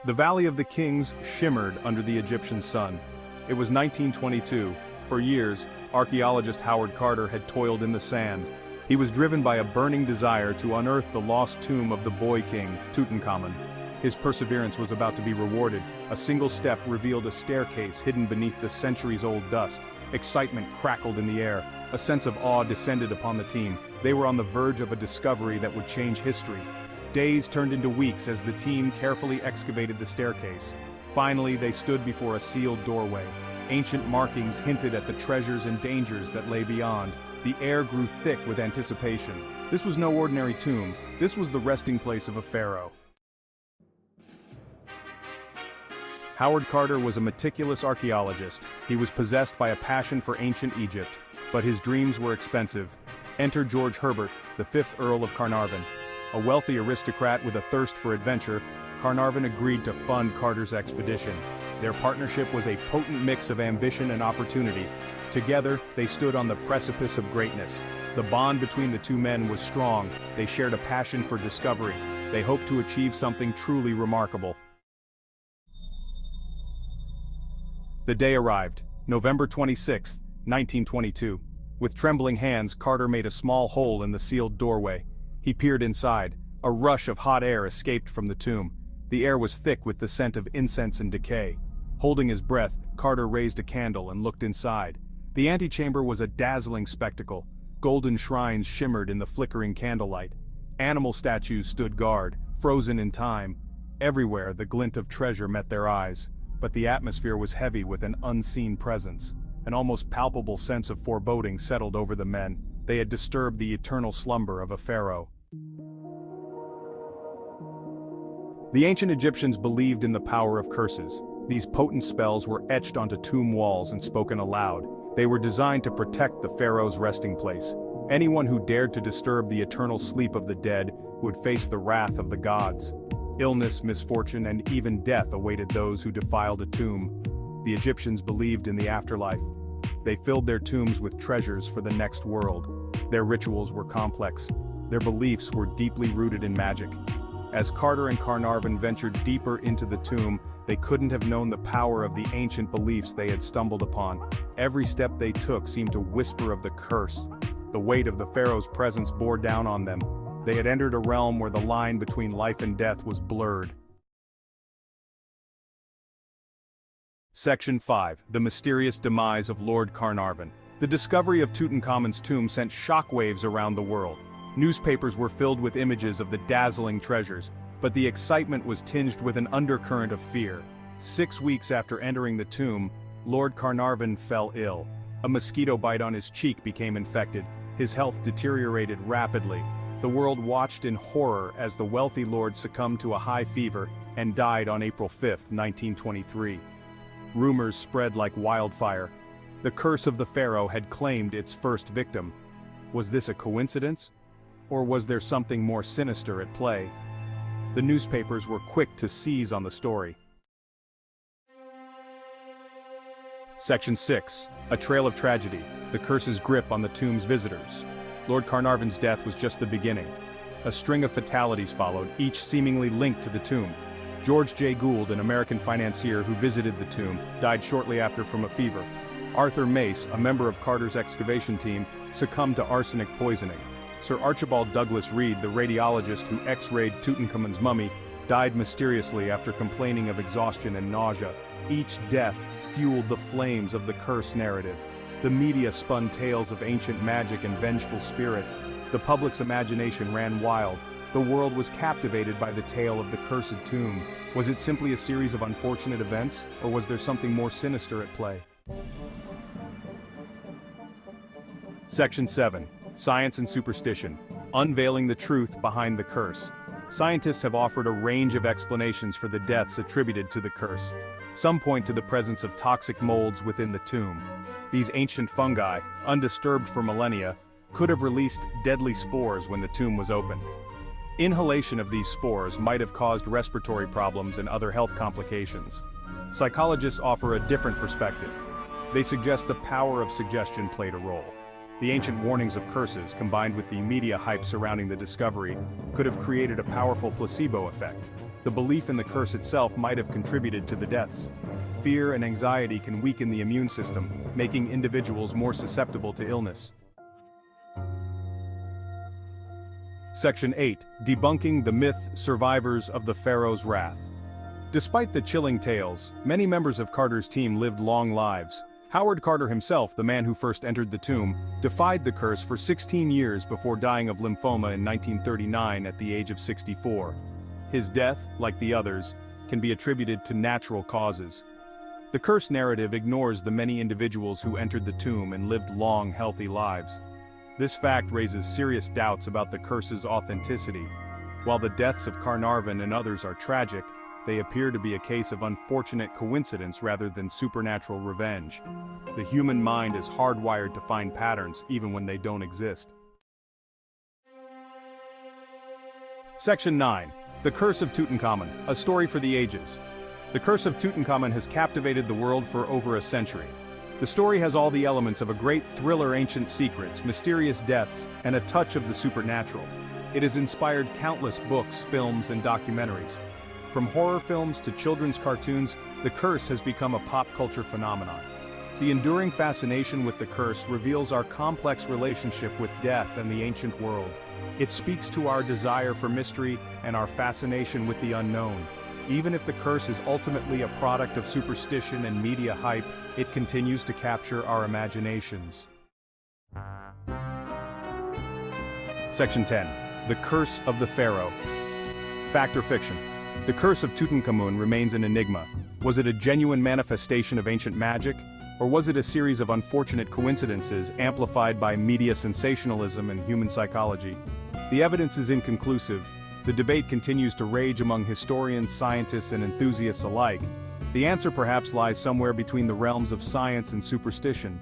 The Valley of the Kings shimmered under the Egyptian sun. It was 1922. For years, archaeologist Howard Carter had toiled in the sand. He was driven by a burning desire to unearth the lost tomb of the boy king, Tutankhamun. His perseverance was about to be rewarded. A single step revealed a staircase hidden beneath the centuries-old dust. Excitement crackled in the air. A sense of awe descended upon the team. They were on the verge of a discovery that would change history. Days turned into weeks as the team carefully excavated the staircase. Finally, they stood before a sealed doorway. Ancient markings hinted at the treasures and dangers that lay beyond. The air grew thick with anticipation. This was no ordinary tomb. This was the resting place of a pharaoh. Howard Carter was a meticulous archaeologist. He was possessed by a passion for ancient Egypt, but his dreams were expensive. Enter George Herbert, the 5th Earl of Carnarvon. A wealthy aristocrat with a thirst for adventure, Carnarvon agreed to fund Carter's expedition. Their partnership was a potent mix of ambition and opportunity. Together, they stood on the precipice of greatness. The bond between the two men was strong. They shared a passion for discovery. They hoped to achieve something truly remarkable. The day arrived, November 26, 1922. With trembling hands, Carter made a small hole in the sealed doorway. He peered inside. A rush of hot air escaped from the tomb. The air was thick with the scent of incense and decay. Holding his breath, Carter raised a candle and looked inside. The antechamber was a dazzling spectacle. Golden shrines shimmered in the flickering candlelight. Animal statues stood guard, frozen in time. Everywhere, the glint of treasure met their eyes. But the atmosphere was heavy with an unseen presence. An almost palpable sense of foreboding settled over the men. They had disturbed the eternal slumber of a pharaoh. The ancient Egyptians believed in the power of curses. These potent spells were etched onto tomb walls and spoken aloud. They were designed to protect the pharaoh's resting place. Anyone who dared to disturb the eternal sleep of the dead would face the wrath of the gods. Illness, misfortune, and even death awaited those who defiled a tomb. The Egyptians believed in the afterlife. They filled their tombs with treasures for the next world. Their rituals were complex. Their beliefs were deeply rooted in magic. As Carter and Carnarvon ventured deeper into the tomb, they couldn't have known the power of the ancient beliefs they had stumbled upon. Every step they took seemed to whisper of the curse. The weight of the pharaoh's presence bore down on them. They had entered a realm where the line between life and death was blurred. Section 5. The Mysterious Demise of Lord Carnarvon. The discovery of Tutankhamun's tomb sent shockwaves around the world. Newspapers were filled with images of the dazzling treasures, but the excitement was tinged with an undercurrent of fear. 6 weeks after entering the tomb, Lord Carnarvon fell ill. A mosquito bite on his cheek became infected. His health deteriorated rapidly. The world watched in horror as the wealthy lord succumbed to a high fever and died on April 5, 1923. Rumors spread like wildfire. The curse of the pharaoh had claimed its first victim. Was this a coincidence? Or was there something more sinister at play? The newspapers were quick to seize on the story. Section 6. A Trail of Tragedy. The curse's grip on the tomb's visitors. Lord Carnarvon's death was just the beginning. A string of fatalities followed, each seemingly linked to the tomb. George J. Gould, an American financier who visited the tomb, died shortly after from a fever. Arthur Mace, a member of Carter's excavation team, succumbed to arsenic poisoning. Sir Archibald Douglas Reed, the radiologist who X-rayed Tutankhamun's mummy, died mysteriously after complaining of exhaustion and nausea. Each death fueled the flames of the curse narrative. The media spun tales of ancient magic and vengeful spirits. The public's imagination ran wild. The world was captivated by the tale of the cursed tomb. Was it simply a series of unfortunate events, or was there something more sinister at play? Section 7. Science and Superstition. Unveiling the truth behind the curse. Scientists have offered a range of explanations for the deaths attributed to the curse. Some point to the presence of toxic molds within the tomb. These ancient fungi, undisturbed for millennia, could have released deadly spores when the tomb was opened. Inhalation of these spores might have caused respiratory problems and other health complications. Psychologists offer a different perspective. They suggest the power of suggestion played a role. The ancient warnings of curses, combined with the media hype surrounding the discovery, could have created a powerful placebo effect. the belief in the curse itself might have contributed to the deaths. Fear and anxiety can weaken the immune system, making individuals more susceptible to illness. Section 8. Debunking the Myth: Survivors of the Pharaoh's Wrath. Despite the chilling tales, many members of Carter's team lived long lives. Howard Carter himself, the man who first entered the tomb, defied the curse for 16 years before dying of lymphoma in 1939 at the age of 64. His death, like the others, can be attributed to natural causes. The curse narrative ignores the many individuals who entered the tomb and lived long, healthy lives. This fact raises serious doubts about the curse's authenticity. While the deaths of Carnarvon and others are tragic, they appear to be a case of unfortunate coincidence rather than supernatural revenge. The human mind is hardwired to find patterns even when they don't exist. Section 9. The Curse of Tutankhamun, a story for the ages. The Curse of Tutankhamun has captivated the world for over a century. The story has all the elements of a great thriller: ancient secrets, mysterious deaths, and a touch of the supernatural. It has inspired countless books, films, and documentaries. From horror films to children's cartoons, the curse has become a pop culture phenomenon. The enduring fascination with the curse reveals our complex relationship with death and the ancient world. It speaks to our desire for mystery and our fascination with the unknown. Even if the curse is ultimately a product of superstition and media hype, it continues to capture our imaginations. Section 10. The Curse of the Pharaoh. Fact or fiction? The curse of Tutankhamun remains an enigma. Was it a genuine manifestation of ancient magic? Or was it a series of unfortunate coincidences amplified by media sensationalism and human psychology? The evidence is inconclusive. The debate continues to rage among historians, scientists, and enthusiasts alike. The answer perhaps lies somewhere between the realms of science and superstition.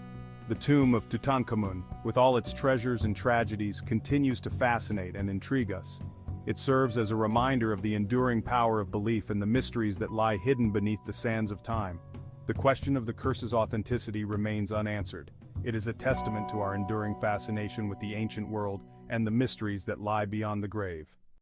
The tomb of Tutankhamun, with all its treasures and tragedies, continues to fascinate and intrigue us. It serves as a reminder of the enduring power of belief and the mysteries that lie hidden beneath the sands of time. The question of the curse's authenticity remains unanswered. It is a testament to our enduring fascination with the ancient world and the mysteries that lie beyond the grave.